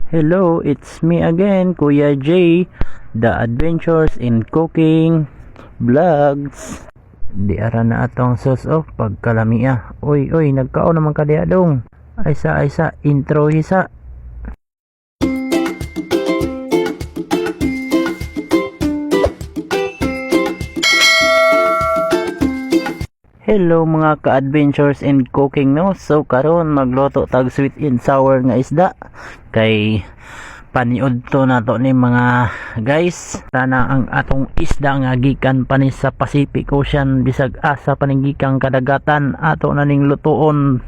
Hello, it's me again, Kuya J, the Adventures in Cooking Vlogs. Di ara na atong sauce of pagkalamiya. Oy, nagkaon naman ka diha dong. Aysa, intro hisa. Hello mga ka-adventures in cooking no. So karon magluto tag sweet and sour nga isda. Kay paniud to nato ni mga guys. Sana ang atong isda nga gikan panis sa Pacific Ocean bisag asa paningikang kadagatan ato na ning lutoon.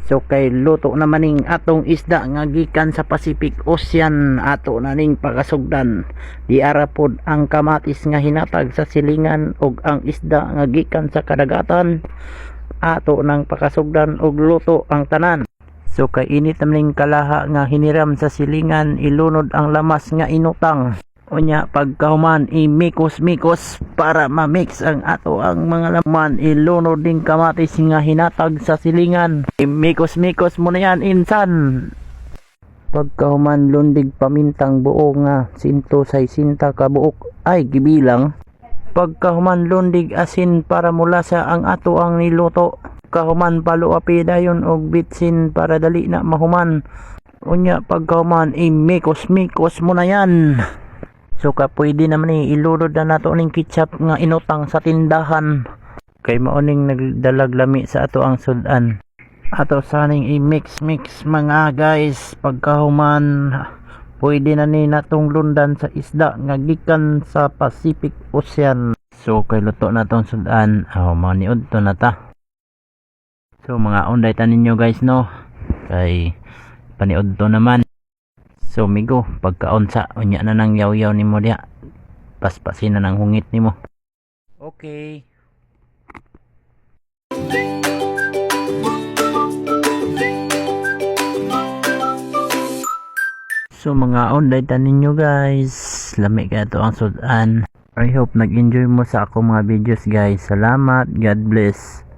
So kay luto naman ning atong isda nga gikan sa Pacific Ocean ato na ning pakasugdan. Di ara pod ang kamatis nga hinatag sa silingan ug ang isda nga gikan sa kadagatan ato nang pakasugdan ug luto ang tanan. So kay init naman ning kalaha nga hiniram sa silingan ilunod ang lamas nga inutang. Unya pagkahuman imikos-mikos para ma-mix ang ato ang mga laman ilunod ding kamatis nga hinatag sa silingan. Imikos-mikos mo na yan insan. Pagkahuman lundig pamintang buo nga 160 ka buok ay gibilang. Pagkahuman lundig asin para mula sa ang ato ang niluto. Kahuman paluapi dayon og bitsin para dali na mahuman. Unya pagkahuman imikos-mikos mo na yan. So ka pwede naman ilunod na nato ning ketchup nga inutang sa tindahan. Kay maoning nagdalag lami sa ato ang sudan. Ato saning i-mix mga guys. Pagkahuman pwede na ni natong lundan sa isda nga gikan sa Pacific Ocean. So kay luto na tong sudan. Maniud to na ta. So mga unday tanin nyo guys no. Kay paniud to naman. So migo, pagkaunsa unya na nang yaw-yaw nimo diha. Paspasin na nang hungit nimo. Okay. So mga onday tanin nyo guys. Lami kaya to ang sudan. I hope nag-enjoy mo sa ako mga videos guys. Salamat. God bless.